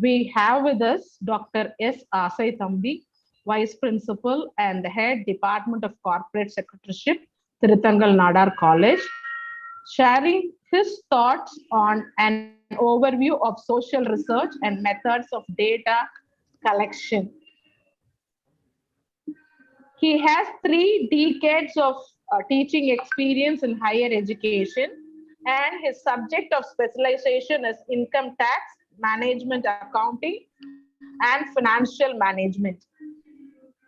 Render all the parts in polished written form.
We have with us Dr. S. Asai Thambi, Vice Principal and Head Department of Corporate Secretaryship, Thirutangal Nadar College, sharing his thoughts on an overview of social research and methods of data collection. He has 3 decades of teaching experience in higher education, and his subject of specialization is income tax, management accounting, and financial management.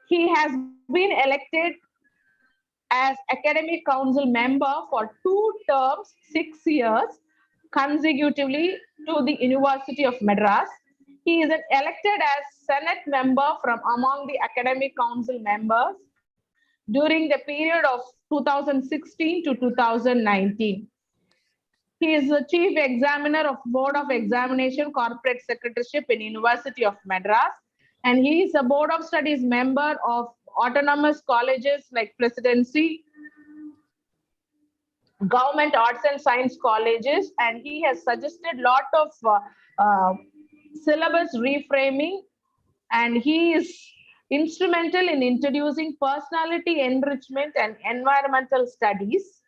He has been elected as Academic Council member for 2 terms, 6 years consecutively to the University of Madras. He is elected as Senate member from among the Academic Council members during the period of 2016 to 2019. He is the Chief Examiner of Board of Examination Corporate Secretaryship in University of Madras, and he is a Board of Studies member of autonomous colleges like Presidency, Government Arts and Science colleges, and he has suggested lot of uh, syllabus reframing, and he is instrumental in introducing personality enrichment and environmental studies.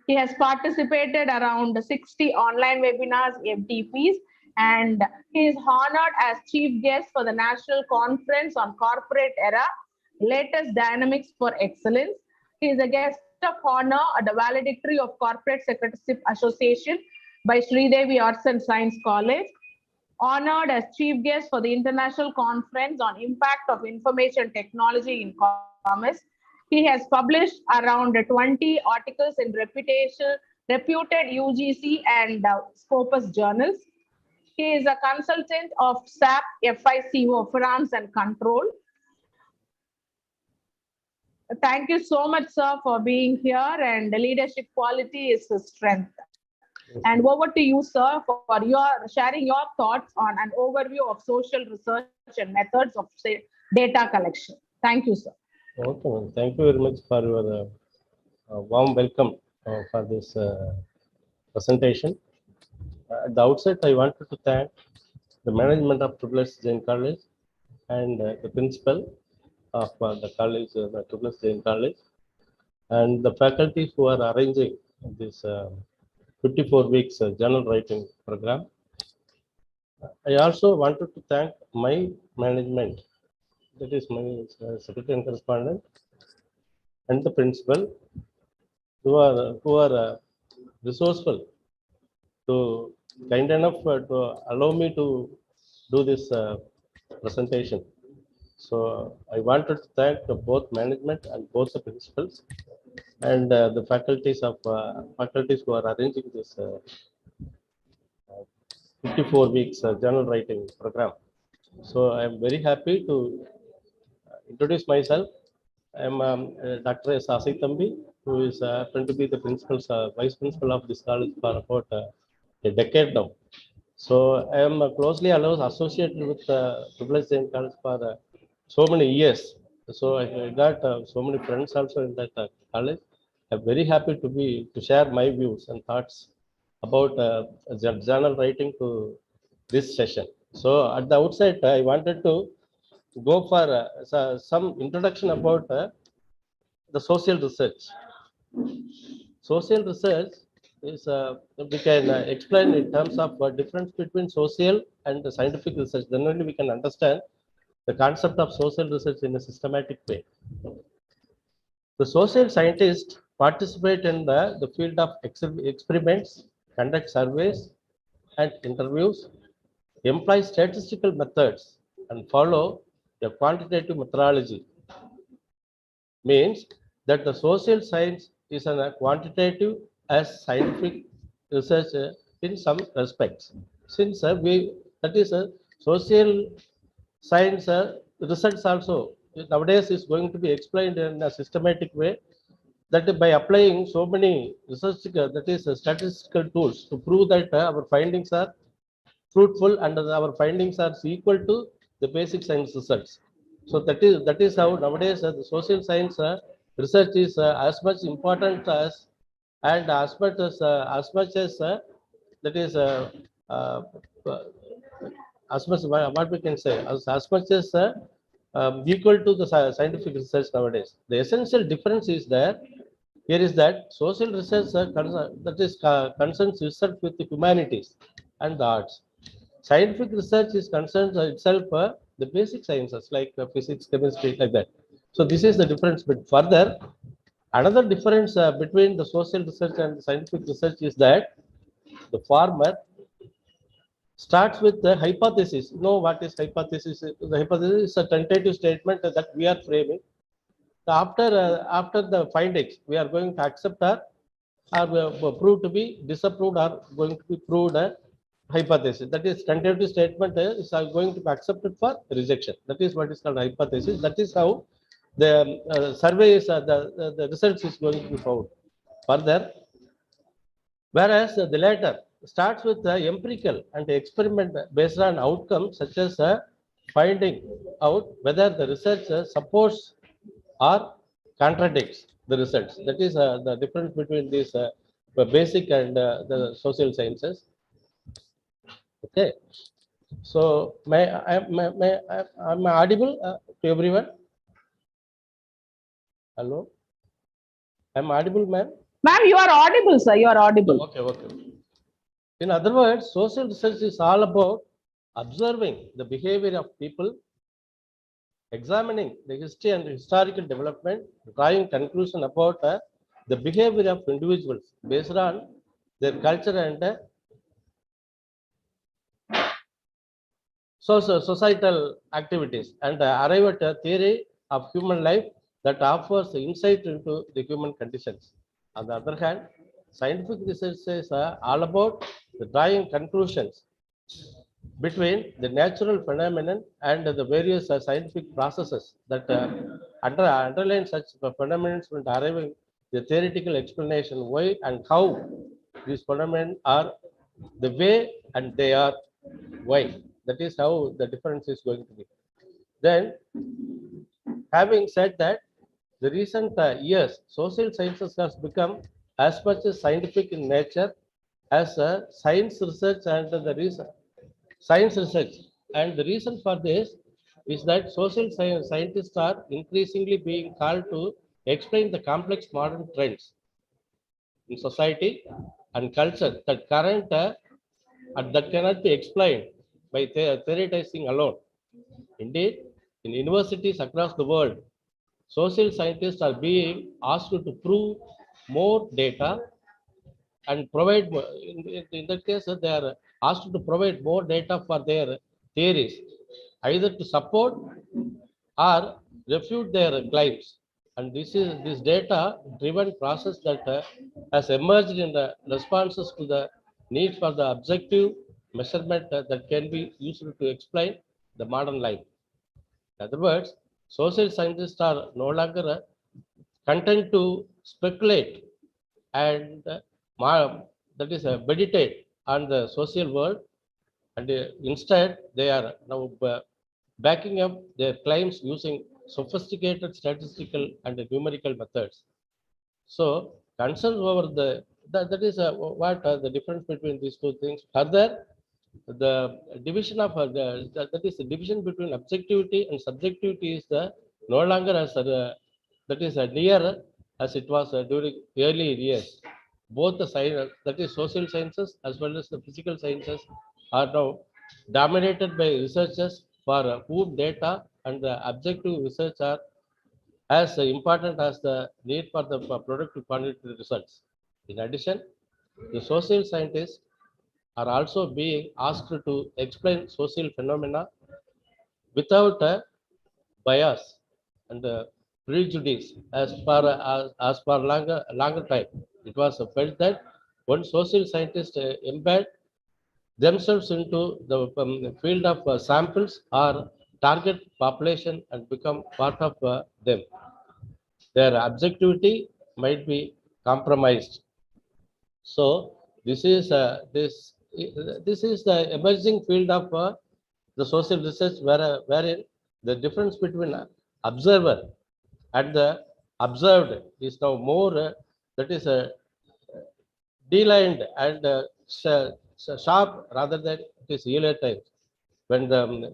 He has participated around 60 online webinars, FDPs, and he is honored as chief guest for the National Conference on Corporate Era, Latest Dynamics for Excellence. He is a guest of honor at the valedictory of Corporate Secretaryship Association by Sridevi Arts and Science College, honored as chief guest for the International Conference on Impact of Information Technology in Commerce. He has published around 20 articles in reputed UGC and Scopus journals. He is a consultant of SAP, FICO, France and Control. Thank you so much, sir, for being here, and the leadership quality is his strength. And over to you, sir, for your sharing your thoughts on an overview of social research and methods of data collection. Thank you, sir. Okay, ma'am. Thank you very much for your warm welcome for this presentation. At the outset, I wanted to thank the management of SSS Jain College and the principal of the college, the SSS Jain College, and the faculty who are arranging this 54 weeks journal writing program. I also wanted to thank my management, that is my secretary and correspondent, and the principal, who are resourceful to kind enough to allow me to do this presentation. So I wanted to thank both management and both the principals and the faculties who are arranging this 54 weeks journal writing program. So I am very happy to introduce myself. I am Dr. S. Asai Thambi, who is going to be the vice principal of this college for about a decade now. So I am closely associated with Triple Jain College for so many years. So I got so many friends also in that college. I'm very happy to share my views and thoughts about journal writing to this session. So at the outset, I wanted to go for some introduction about the social research. Social research is we can explain in terms of difference between social and the scientific research. Then only we can understand the concept of social research in a systematic way. The social scientists participate in the field of experiments, conduct surveys and interviews, employ statistical methods, and follow a quantitative methodology. Means that the social science is a quantitative as scientific research in some respects. Since that is a social science research also nowadays is going to be explained in a systematic way, that by applying so many research that is statistical tools to prove that our findings are fruitful and our findings are equal to the basic science results. So that is how nowadays the social science research is as much important and as much as that is uh, uh, as much what we can say as much as equal to the scientific research nowadays. The essential difference is there. Here is that social research that is concerns research with the humanities and the arts. Scientific research is concerned itself the basic sciences like physics, chemistry, like that. So this is the difference. But further, another difference between the social research and the scientific research is that the former starts with the hypothesis. You know what is hypothesis? The hypothesis is a tentative statement that we are framing. After the findings, we are going to accept or proved to be disapproved or going to be proved a hypothesis. That is tentative statement is going to be accepted for rejection. That is what is called hypothesis. That is how the survey is the results is going to be found. Further, whereas the latter starts with the empirical and experiment based on outcomes such as finding out whether the research supports or contradicts the results. That is the difference between these basic and the social sciences. Okay. So am I audible to everyone? Hello? I'm audible, ma'am? Ma'am, you are audible, sir. You are audible. Okay, okay. In other words, social research is all about observing the behavior of people, examining the history and historical development, drawing conclusion about the behavior of individuals based on their culture and societal activities, and arrive at a theory of human life that offers insight into the human conditions. On the other hand, scientific research is all about the drawing conclusions between the natural phenomenon and the various scientific processes that underline such phenomena and arriving the theoretical explanation why and how these phenomena are the way and they are why. That is how the difference is going to be. Then, having said that, the recent years, social sciences has become as much as scientific in nature as science research and the reason science research. And the reason for this is that social scientists are increasingly being called to explain the complex modern trends in society and culture that current and that cannot be explained by theorizing alone. Indeed, in universities across the world, social scientists are being asked to prove more data and provide, in that case, they are asked to provide more data for their theories, either to support or refute their claims. And this is this data-driven process that has emerged in the responses to the need for the objective measurement that can be used to explain the modern life. In other words, social scientists are no longer content to speculate and that is meditate on the social world, and instead they are now backing up their claims using sophisticated statistical and numerical methods. So concerns over that is what the difference between these two things. Further, the division of that is the division between objectivity and subjectivity is the no longer as that is near as it was during early years. Both the science, that is social sciences as well as the physical sciences, are now dominated by researchers for whom data and the objective research are as important as the need for the productive quantitative results. In addition, the social scientists are also being asked to explain social phenomena without a bias and prejudice as for longer time. It was felt that one social scientist embed themselves into the field of samples or target population and become part of them. Their objectivity might be compromised. So this is the emerging field of the social research wherein the difference between observer and the observed is now more that is delineated and sharp rather than it is real time. When the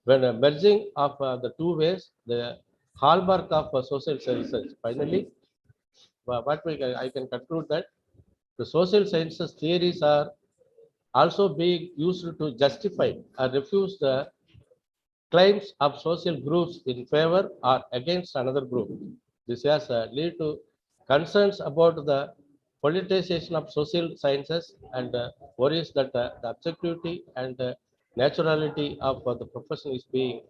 when a merging of the two ways, the hallmark of social research. Finally, I can conclude that the social sciences theories are also being used to justify or refuse the claims of social groups in favor or against another group. This has led to concerns about the politicization of social sciences and worries that the objectivity and naturality of the profession is being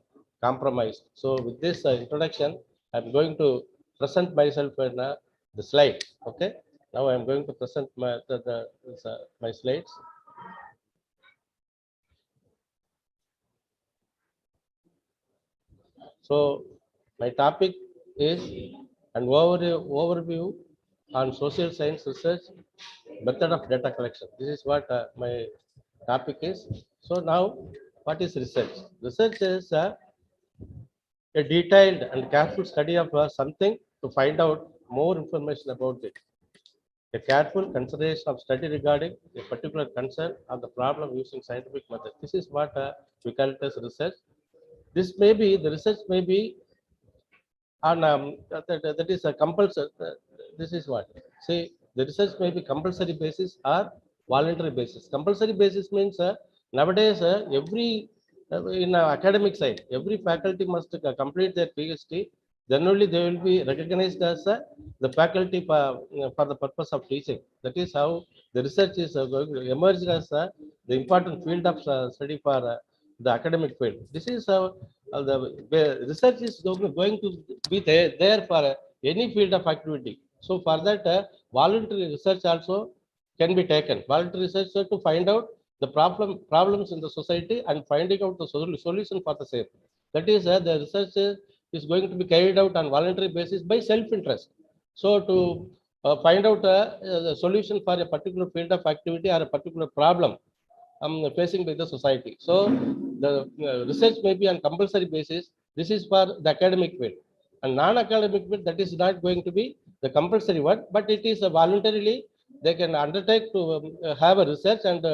compromised. So, with this introduction, I'm going to present myself in the slide. Okay. Now I'm going to present my slides. So my topic is an overview on social science research method of data collection. This is what my topic is. So now, what is research? Research is a detailed and careful study of something to find out more information about it. A careful consideration of study regarding a particular concern or the problem using scientific method. This is what we call it as research. This may be, the research may be on that is a compulsory. This is what, say, the research may be compulsory basis or voluntary basis. Compulsory basis means nowadays every in academic side, every faculty must complete their PhD. Then only they will be recognized as the faculty for the purpose of teaching. That is how the research is going to emerge as the important field of study for the academic field. This is how the research is going to be there for any field of activity. So for that, voluntary research also can be taken. Voluntary research to find out the problems in the society and finding out the solution for the same. That is, the research is going to be carried out on voluntary basis by self-interest. So to find out the solution for a particular field of activity or a particular problem facing by the society. So the research may be on compulsory basis. This is for the academic field. And non-academic field, that is not going to be the compulsory one, but it is voluntarily they can undertake to have a research and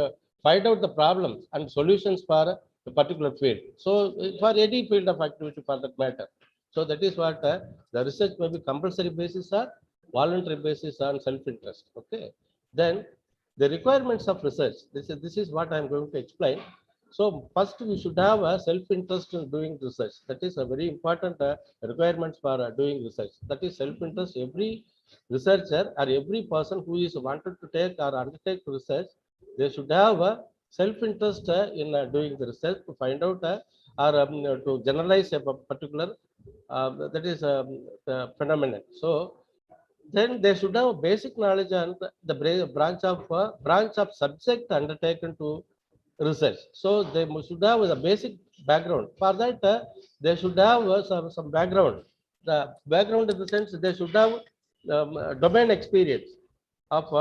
find out the problems and solutions for a particular field. So for any field of activity for that matter. So that is what the research may be compulsory basis or voluntary basis on self-interest. Okay. Then the requirements of research. This is what I'm going to explain. So first we should have a self-interest in doing research. That is a very important requirements for doing research. That is self-interest. Every researcher or every person who is wanted to take or undertake research, they should have a self-interest in doing the research to find out or to generalize a particular that is the phenomenon. So then they should have basic knowledge on the branch of subject undertaken to research. So they should have a basic background. For that, they should have some background. The background in the sense they should have domain experience of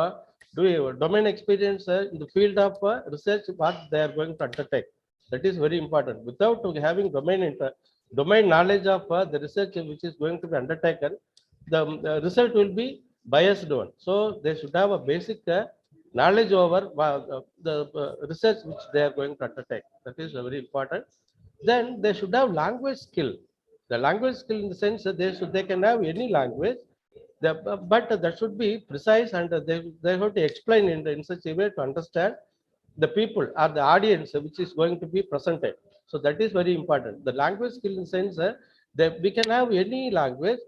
do a domain experience in the field of research what they are going to undertake. That is very important. Without having domain knowledge of the research which is going to be undertaken, the result will be biased one. So they should have a basic knowledge over the research which they are going to undertake. That is very important. Then they should have language skill. The language skill in the sense that they can have any language, but that should be precise, and they have to explain in such a way to understand the people or the audience which is going to be presented. So that is very important. The language skill in the sense that we can have any language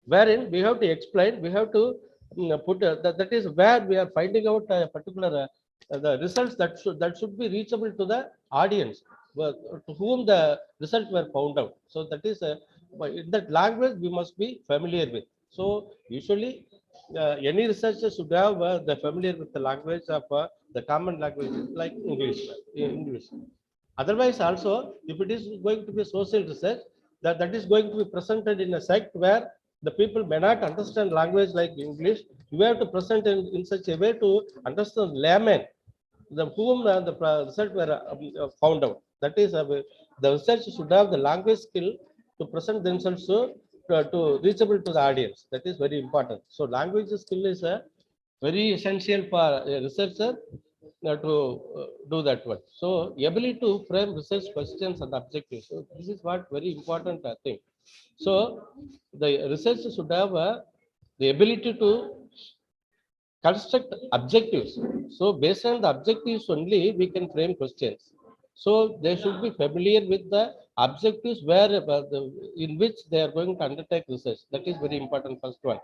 wherein we have to explain, we have to put that is where we are finding out a particular the results that should be reachable to the audience to whom the results were found out. So that is in that language we must be familiar with. So usually any researcher should have the familiar with the language of the common languages like English. Otherwise, also, if it is going to be social research, that is going to be presented in a sect where the people may not understand language like English. You have to present in such a way to understand layman, the whom the result were found out. That is, the research should have the language skill to present themselves to reachable to the audience. That is very important. So, language skill is very essential for a researcher to do that one. So, ability to frame research questions and objectives. So, this is what very important thing. So, the researcher should have the ability to construct objectives. So, based on the objectives only, we can frame questions. So, they should be familiar with the objectives in which they are going to undertake research. That is very important, first one.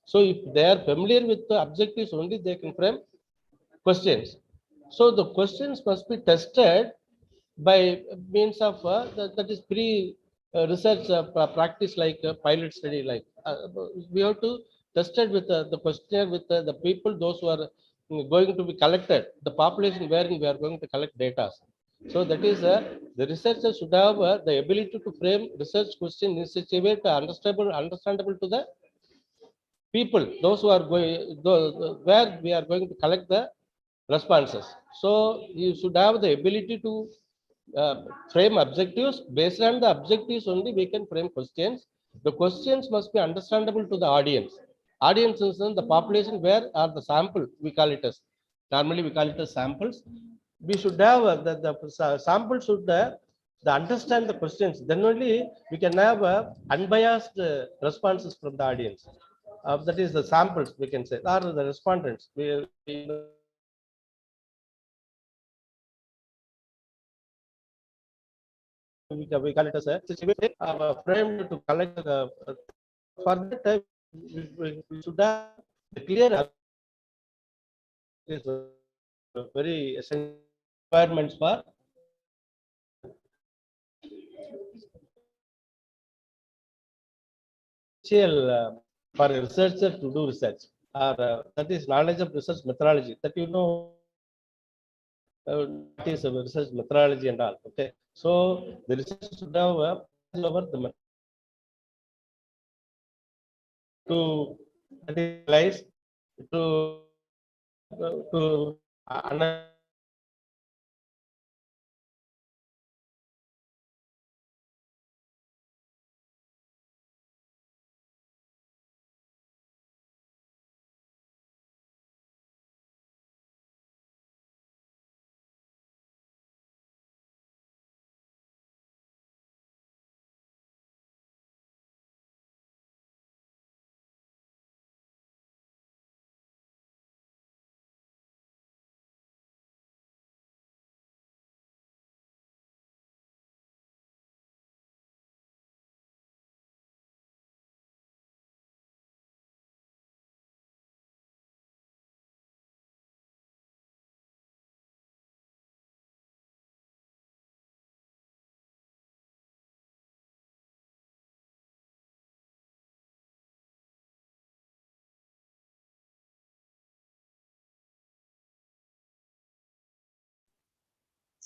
So, if they are familiar with the objectives only, they can frame questions. So, the questions must be tested by means of that is pre research practice like pilot study. Like we have to test it with the questionnaire with the people, those who are going to be collected, the population wherein we are going to collect data. So that is the researcher should have the ability to frame research question in such a way to understandable to the people, those who are going, where we are going to collect the responses. So you should have the ability to frame objectives. Based on the objectives only, we can frame questions. The questions must be understandable to the audience. Audience is the population where are the sample, we call it as, normally we call it as samples. We should have the sample should the understand the questions. Then only we can have unbiased responses from the audience. That is the samples we can say, or the respondents. We call it as a frame to collect for that time we should have the clear is very essential requirements for essential for a researcher to do research, or that is knowledge of research methodology, that what is a research methodology and all. Okay, so the research should have over the to analyze to analyze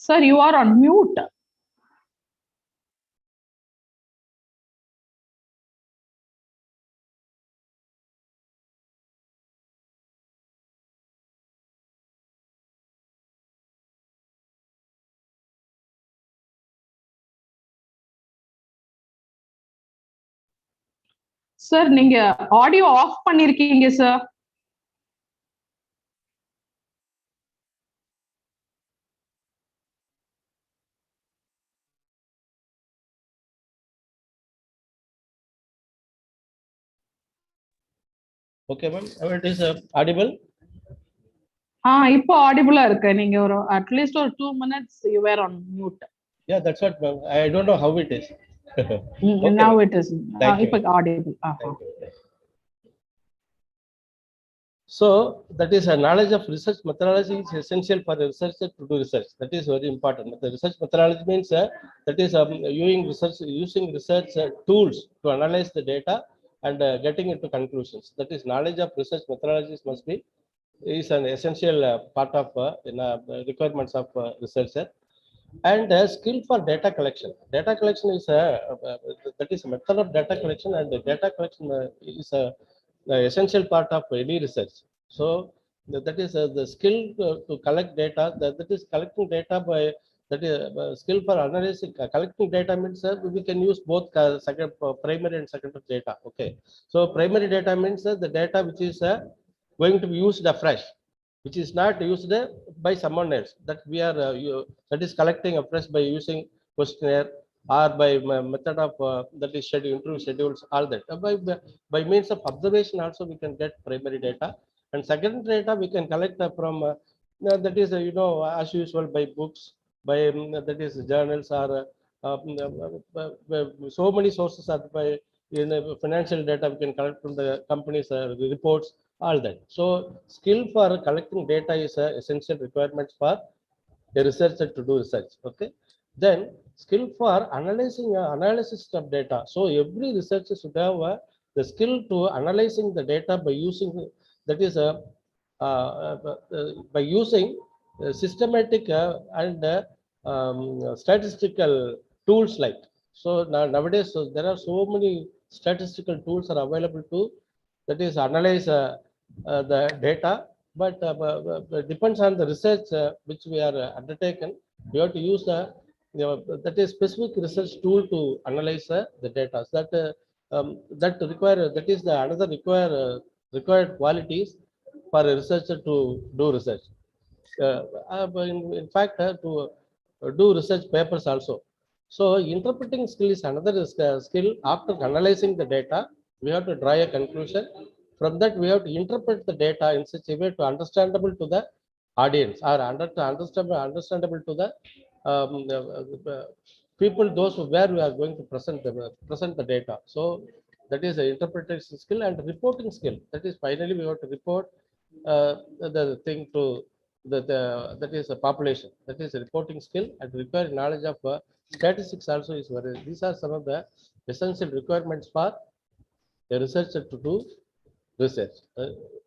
Sir, you are on mute. Sir நீங்க audio of பண்ணிருக்கீங்க sir. Okay, ma'am. It is audible. இப்போ ஆடிபிளா இருக்கு. நீங்க ஒரு at least ஒரு 2 minutes you were on mute. Yeah, that's what, ma'am. I don't know how it is. Okay, Now ma'am. it is. Thank you. இப்போ audible. Thank you. So that is a knowledge of research methodology is essential for the researcher to do research. That is very important. The research methodology means that is using research tools to analyze the data and getting into conclusions. That is knowledge of research methodologies must be is an essential part of requirements of researcher. And skill for data collection. Data collection is that is a method of data collection, and the data collection is the essential part of any research. So that is the skill to collect data. That is collecting data by that is skill for analyzing. Collecting data means we can use both primary and secondary data. Okay, so primary data means the data which is going to be used afresh, which is not used by someone else, that we are that is collecting afresh by using questionnaire or by method of that is improve schedules, all that. By means of observation also we can get primary data, and secondary data we can collect from that is as usual by books, by that is journals, or so many sources are by in financial data we can collect from the companies reports, all that. So skill for collecting data is a essential requirement for a researcher to do research. Okay, then skill for analyzing analysis of data. So every researcher should have the skill to analyzing the data by using that is by using systematic and statistical tools like. So nowadays there are so many statistical tools are available to that is analyze the data, but depends on the research which we are undertaken. We have to use the that is specific research tool to analyze the data. So that require that is the another required qualities for a researcher to do research. In fact, to do research papers also. So interpreting skill is another skill. After analyzing the data, we have to draw a conclusion. From that, we have to interpret the data in such a way to understandable to the audience, or understandable to the people, those where we are going to present the data. So that is the interpretation skill. And reporting skill. That is finally we have to report the thing to that is a population. That is a reporting skill, and require knowledge of statistics also is very. These are some of the essential requirements for a researcher to do research.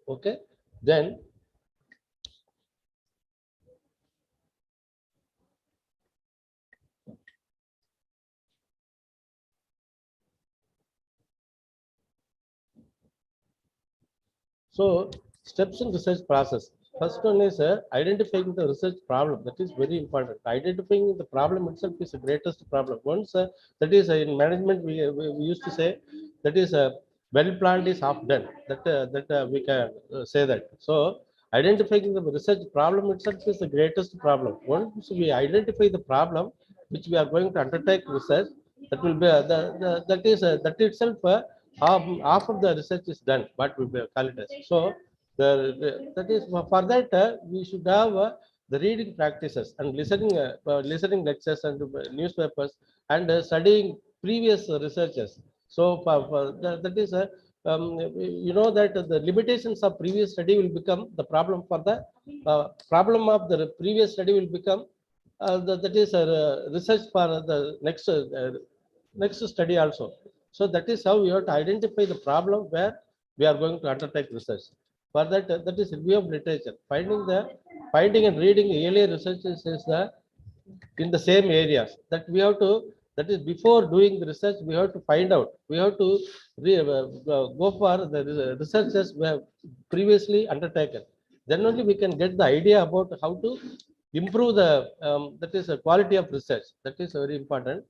Okay, then so steps in research process. First one is identifying the research problem. That is very important. Identifying the problem itself is the greatest problem. Once that is in management we used to say that is well planned is half done. That we can say that. So identifying the research problem itself is the greatest problem. Once we identify the problem which we are going to undertake research, that will be that is that itself half of the research is done. What we call it as. So that is for that we should have the reading practices and listening lectures and newspapers, and studying previous researchers. So that is you know that the limitations of previous study will become the problem for the problem of the previous study will become that is research for the next study also. So that is how we have to identify the problem where we are going to undertake research. For that, that is review of literature. Finding and reading earlier researches is the in the same areas that we have to. That is before doing the research, we have to find out. We have to go for the researches we have previously undertaken. Then only we can get the idea about how to improve the that is the quality of research. That is very important.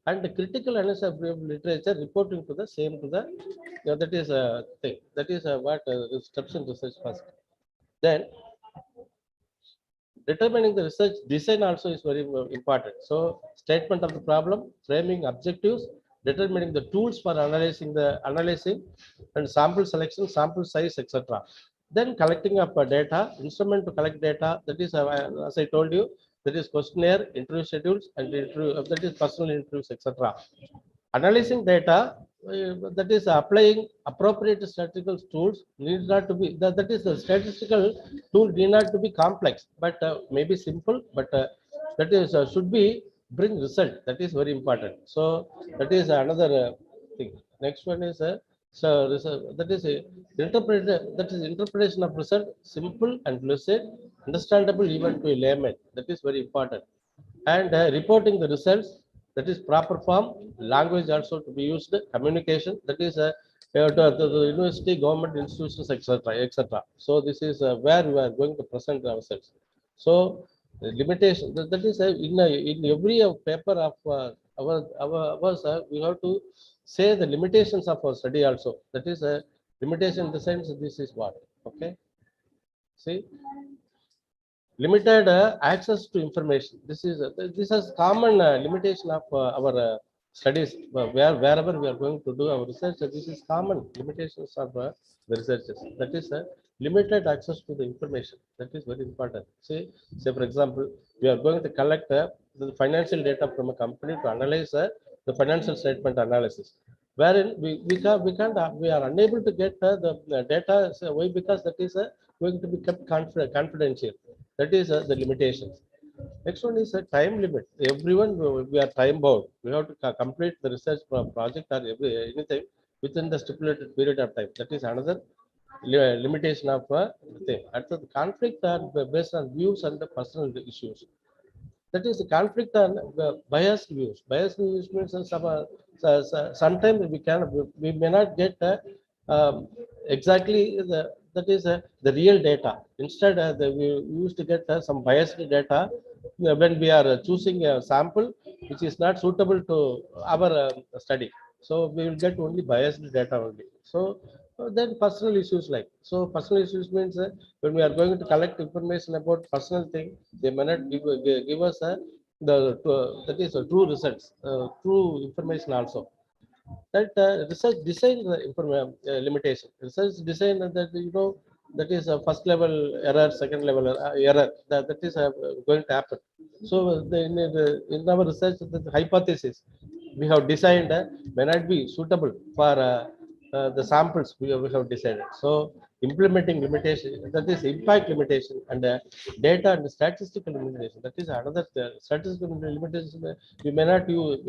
and the critical analysis of literature reporting to the same to the that is a thing. That is what steps in research first. Then determining the research design also is very important. So statement of the problem, framing objectives, determining the tools for analyzing and sample selection, sample size, etc. Then collecting up data, instrument to collect data. That is, as I told you, that is questionnaire, interview schedules, and that is personal interviews, etc. Analyzing data, that is applying appropriate statistical tools need not to be that is the statistical tool need not to be complex, but maybe simple, but that is should be bring result. That is very important. So that is another thing. Next one is that is interpretation of result, simple and lucid, understandable even to a layman. That is very important. And reporting the results, that is proper form, language also to be used, communication, that is the university, government institutions, etc. So this is where we are going to present ourselves. So the limitation, that is in every paper of ours, we have to say the limitations of our study also. That is a limitation in the sense, this is what, okay. See, limited access to information. This is common limitation of our studies, wherever we are going to do our research. This is common limitations of the researchers. That is limited access to the information. That is very important. Say for example, we are going to collect the financial data from a company to analyze the financial statement analysis, wherein we are unable to get the data. So why? Because that is going to be kept confidential. That is the limitations. Next one is a time limit. Everyone, we are time bound. We have to complete the research project or anything within the stipulated period of time. That is another limitation of thing. And the conflict are based on views and the personal issues. That is the conflict on biased views. Biased views means sometimes we may not get exactly that is the real data. Instead, we used to get some biased data when we are choosing a sample which is not suitable to our study. So we will get only biased data only. So then personal issues, like, so personal issues means when we are going to collect information about personal thing, they may not give us that is true results, true information also. That research design limitation. Research design that that is a first level error, second level error. That is going to happen. So in our research, the hypothesis we have designed may not be suitable for the samples we have decided. So implementing limitation, that is impact limitation, and data and statistical limitation. That is another statistical limitation. We may not use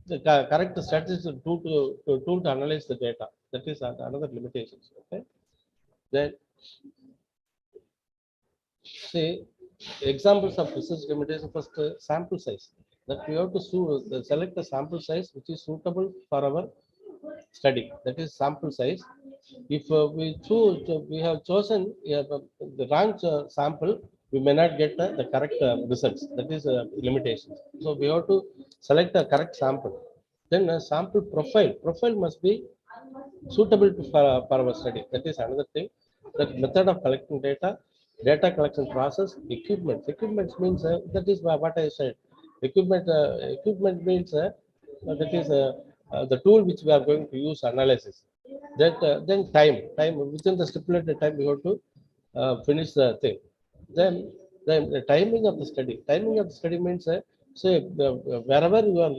the correct statistical tool to analyze the data. That is another limitation. Okay. Then see examples of research limitation. First, sample size. That we have to select a sample size which is suitable for our study. That is sample size. If we have chosen the wrong sample, we may not get the correct results. That is limitation. So we have to select the correct sample. Then a sample profile. Profile must be suitable for our study. That is another thing. The method of collecting data, data collection process, equipment. Equipment means that is what I said. Equipment means that is the tool which we are going to use analysis. That then time within the stipulated time we have to finish the thing. Then the timing of the study. Timing of the study means say wherever you are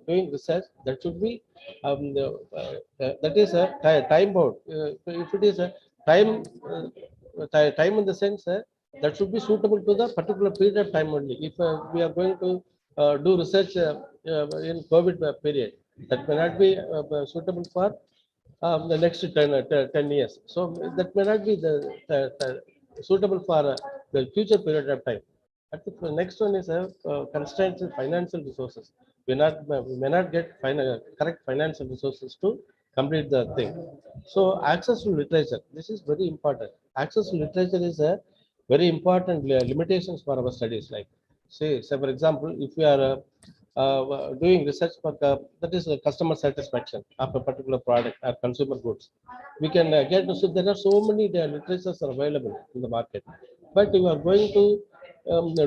doing research, that should be that is a time bound. If it is a time time in the sense that should be suitable to the particular period of time only. If we are going to do research in COVID period, that may not be suitable for the next 10 years. So that may not be suitable for the future period of time. I think the next one is constraints in financial resources. We may not get correct financial resources to complete the thing. So access to literature. This is very important. Access to literature is a very important limitations for our studies. Like say for example, if we are doing research for that is customer satisfaction of a particular product or consumer goods. We can get, so there are so many literatures are available in the market, but you are going to do a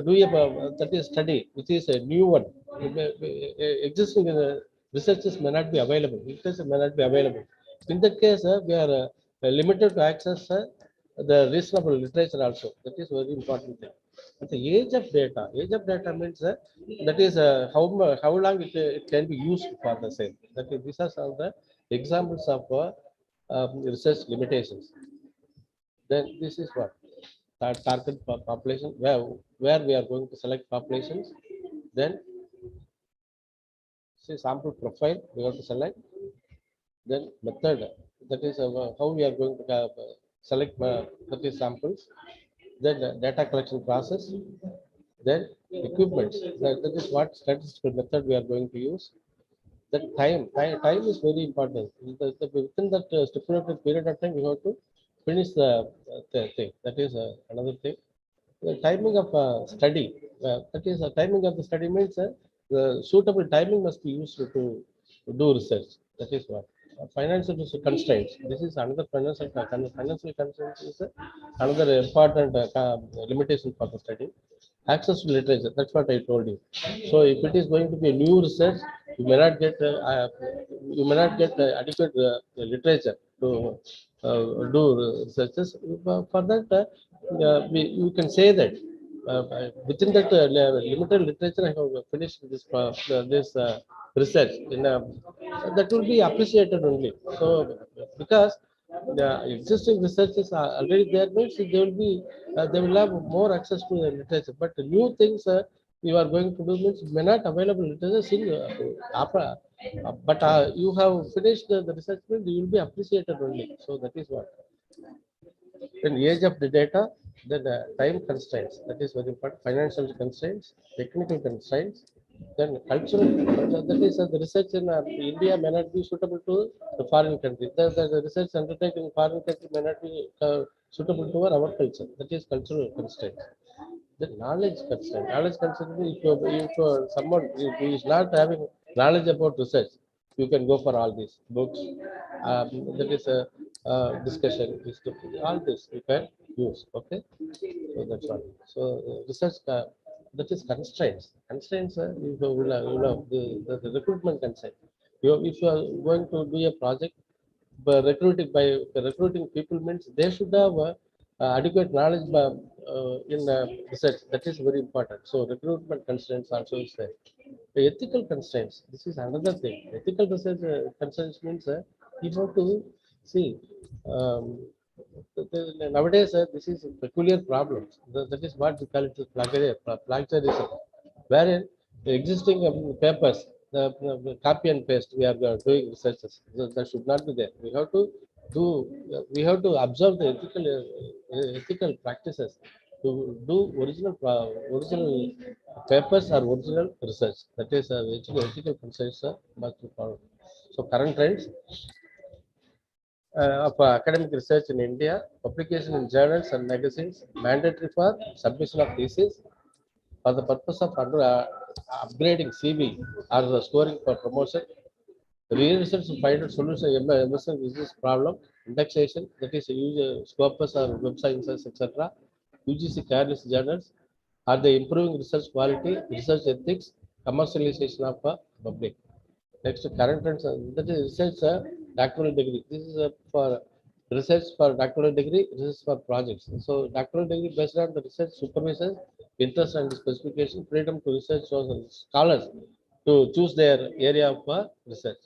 that is study which is a new one. Existing researches may not be available. Literature may not be available. In that case, we are limited to access the reasonable literature also. That is very important thing. But the age of data means that is how long it can be used for the same. That is, these are some of the examples of research limitations. Then this is what target population, where we are going to select populations. Then say sample profile we have to select. Then method, that is how we are going to select that is samples. Then data collection process. Then equipment, that is what statistical method we are going to use. That time is very important. Within that stipulated period of time, we have to finish the thing. That is another thing. The timing of study, that is timing of the study means the suitable timing must be used to do research. That is what financial constraints. This is another financial constraints is another important limitation for the study. Access to literature, that's what I told you. So if it is going to be a new research, you may not get adequate literature to do researches. For that, you can say that within that limited literature, I have finished this research. That will be appreciated only. So because the existing researchers are already there, means they will have more access to the literature. But the new things you are going to do means may not available literature in but you have finished the research means you will be appreciated only. So that is what. Then age of the data, then time constraints, that is very important. Financial constraints, technical constraints, then cultural. That is the research in India may not be suitable to the foreign country. The research undertaken in foreign country may not be suitable to our culture. That is cultural constraints. The knowledge constraint. Knowledge constraint is if someone who is not having knowledge about research, you can go for all these books. That is a discussion. All this you can use. Okay, so that's all. So research that is constraints. Constraints. The recruitment constraint. If you are going to do a project, by recruiting people means they should have adequate knowledge in research. That is very important. So recruitment constraints also is there. The ethical constraints. This is another thing. Ethical research constraints means you have to see. Um, Nowadays, this is a peculiar problem. That is what we call it plagiarism, wherein the existing papers, the copy and paste, we are doing researches. That should not be there. Do, we have to observe the ethical practices to do original papers or original research. That is ethical concerns must be followed. So current trends of academic research in India, publication in journals and magazines, mandatory for submission of thesis for the purpose of upgrading CV or the scoring for promotion. Real research to find out solution emerging business problem, indexation, that is Scopus or Web Sciences, etc. UGC careless journals. Are they improving research quality, research ethics, commercialization of public? Next, current trends, that is research doctoral degree. This is for research for doctoral degree, research for projects. So doctoral degree based on the research supervisors, interest and specification, freedom to research scholars to choose their area of research.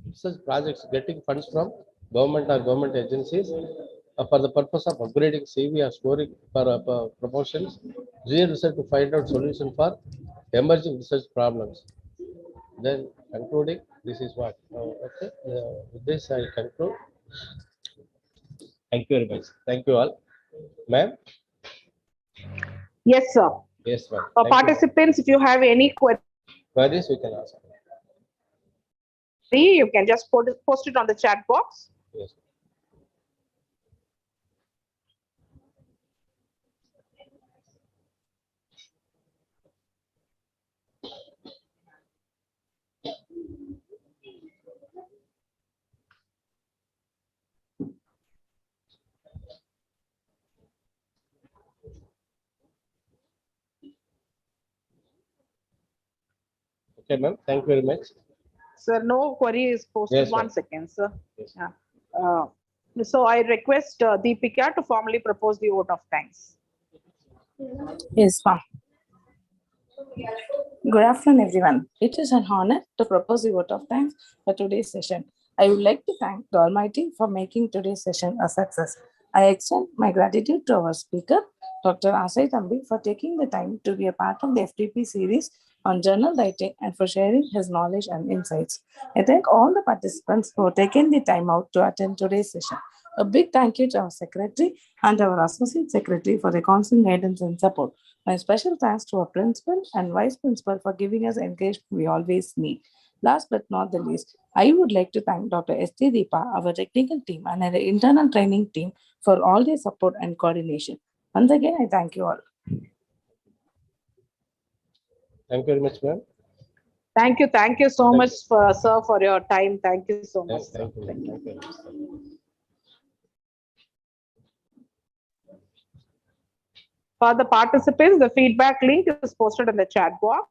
Research projects getting funds from government or government agencies for the purpose of upgrading CV or scoring for promotions. Real research to find out solution for emerging research problems. Then concluding, this is what. Okay, with this I conclude. Thank you very much. Thank you all, ma'am. Yes, sir. Yes, ma'am. Thank you. Participants, if you have any Queries, we can ask. you can just post it on the chat box. Yes. Okay, ma'am. Thank you very much. Sir, no query is posted. Yes, ma'am. 1 second, sir. Yes. Yeah. So I request Deepika to formally propose the vote of thanks. Yes, ma'am. Good afternoon, everyone. It is an honor to propose the vote of thanks for today's session. I would like to thank the Almighty for making today's session a success. I extend my gratitude to our speaker, Dr. Asai Thambi, for taking the time to be a part of the FTP series on journal writing and for sharing his knowledge and insights. I thank all the participants who have taken the time out to attend today's session. A big thank you to our secretary and our associate secretary for their constant guidance and support. My special thanks to our principal and vice principal for giving us encouragement we always need. Last but not the least, I would like to thank Dr. S.T. Deepa, our technical team, and our internal training team for all their support and coordination. Once again, I thank you all. Thank you very much, ma'am. Thank you so much, sir, for your time. Thank you so much. Thank you. Thank you very much, sir. For the participants, the feedback link is posted in the chat box.